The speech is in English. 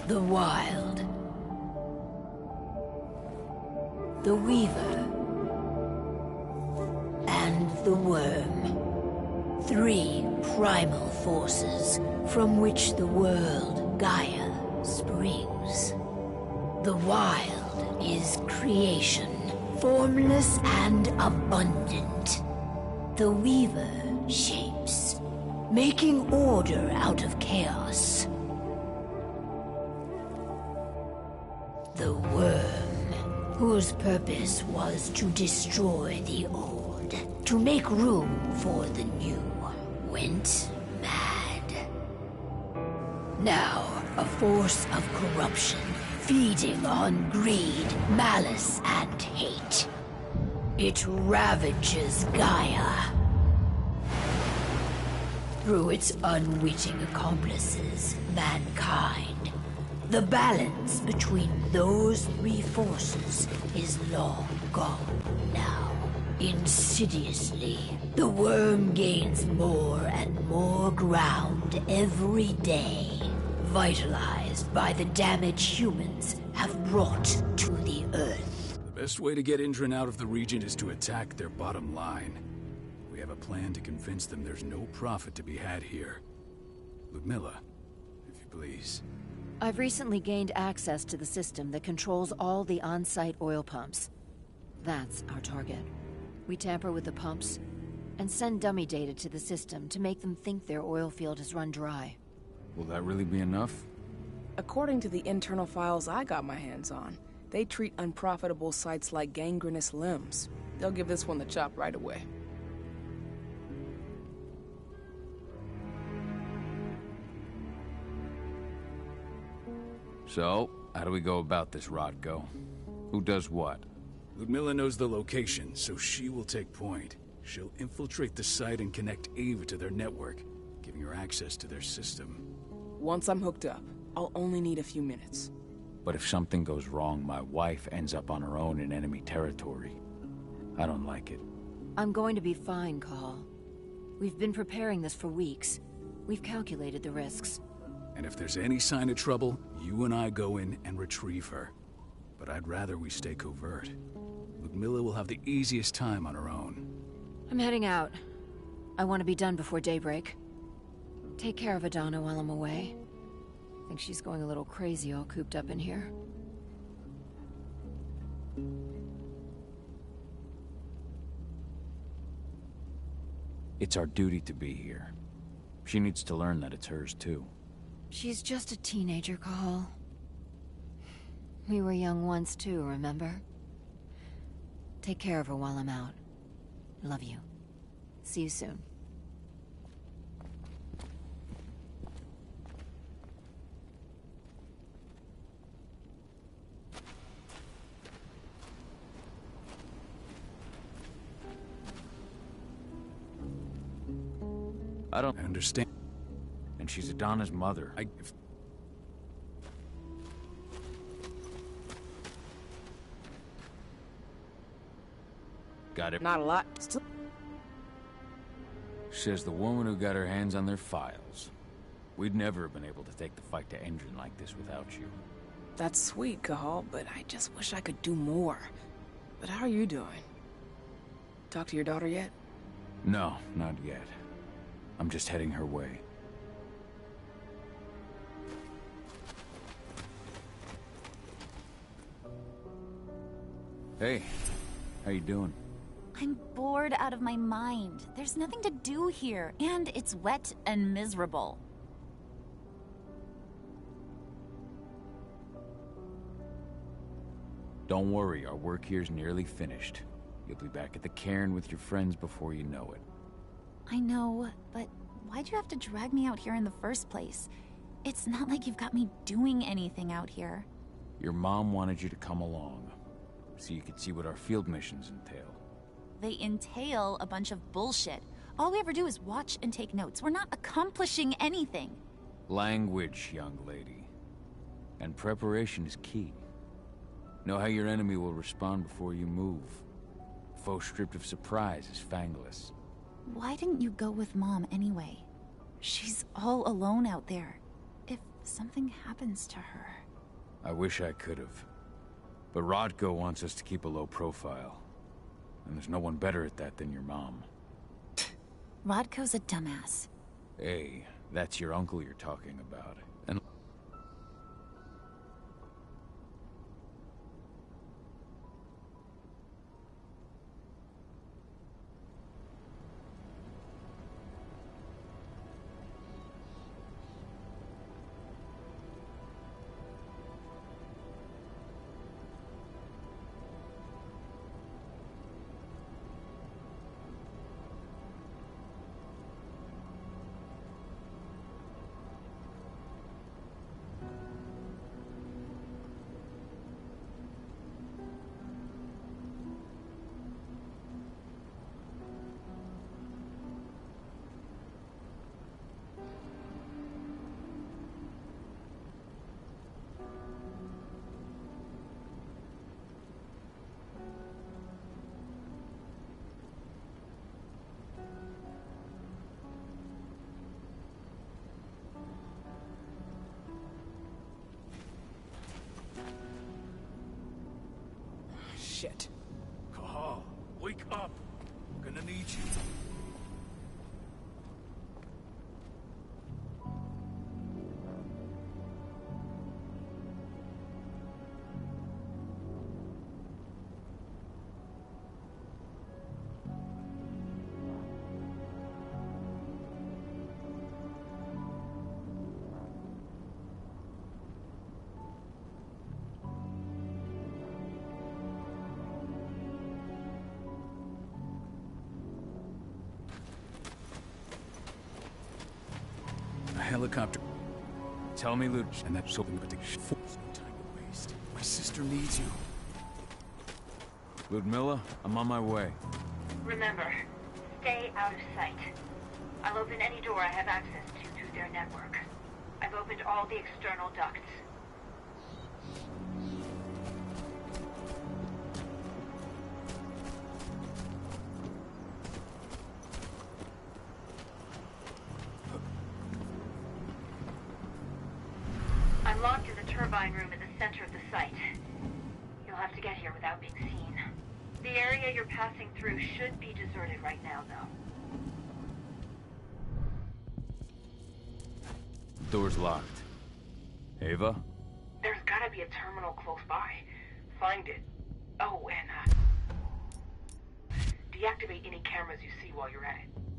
The Wild. The Weaver. And the Worm. 3 primal forces from which the world, Gaia, springs. The Wild is creation, formless and abundant. The Weaver shapes, making order out of chaos. The Worm, whose purpose was to destroy the old, to make room for the new, went mad. Now, a force of corruption, feeding on greed, malice, and hate. It ravages Gaia. Through its unwitting accomplices, mankind. The balance between those 3 forces is long gone now. Insidiously, the Worm gains more and more ground every day, vitalized by the damage humans have brought to the Earth. The best way to get Indran out of the region is to attack their bottom line. We have a plan to convince them there's no profit to be had here. Ludmilla, if you please. I've recently gained access to the system that controls all the on-site oil pumps. That's our target. We tamper with the pumps and send dummy data to the system to make them think their oil field has run dry. Will that really be enough? According to the internal files I got my hands on, they treat unprofitable sites like gangrenous limbs. They'll give this one the chop right away. So, how do we go about this, Rodko? Who does what? Ludmilla knows the location, so she will take point. She'll infiltrate the site and connect Ava to their network, giving her access to their system. Once I'm hooked up, I'll only need a few minutes. But if something goes wrong, my wife ends up on her own in enemy territory. I don't like it. I'm going to be fine, Call. We've been preparing this for weeks. We've calculated the risks. And if there's any sign of trouble, you and I go in and retrieve her. But I'd rather we stay covert. Ludmilla will have the easiest time on her own. I'm heading out. I want to be done before daybreak. Take care of Adana while I'm away. I think she's going a little crazy all cooped up in here. It's our duty to be here. She needs to learn that it's hers too. She's just a teenager, Call. We were young once too, remember? Take care of her while I'm out. Love you. See you soon. I don't understand. And she's Adana's mother. Got it. Not a lot. Still. Says the woman who got her hands on their files. We'd never have been able to take the fight to Indran like this without you. That's sweet, Cahal, but I just wish I could do more. But how are you doing? Talk to your daughter yet? No, not yet. I'm just heading her way. Hey, how you doing? I'm bored out of my mind. There's nothing to do here, and it's wet and miserable. Don't worry, our work here's nearly finished. You'll be back at the cairn with your friends before you know it. I know, but why'd you have to drag me out here in the first place? It's not like you've got me doing anything out here. Your mom wanted you to come along, so you could see what our field missions entail. They entail a bunch of bullshit. All we ever do is watch and take notes. We're not accomplishing anything. Language, young lady. And preparation is key. Know how your enemy will respond before you move. Foe stripped of surprise is fangless. Why didn't you go with Mom anyway? She's all alone out there. If something happens to her. I wish I could have. But Rodko wants us to keep a low profile. And there's no one better at that than your mom. Rodko's a dumbass. Hey, that's your uncle you're talking about. And Shit. Cahal, wake up. We're gonna need you. Helicopter. tell me, Luke. And that's something to take. No time to waste. My sister needs you. Ludmilla, I'm on my way. Remember, stay out of sight. I'll open any door I have access to through their network. I've opened all the external ducts. I'm locked in the turbine room at the center of the site. You'll have to get here without being seen. The area you're passing through should be deserted right now, though. Door's locked. Ava? There's gotta be a terminal close by. Find it. Oh, and deactivate any cameras you see while you're at it.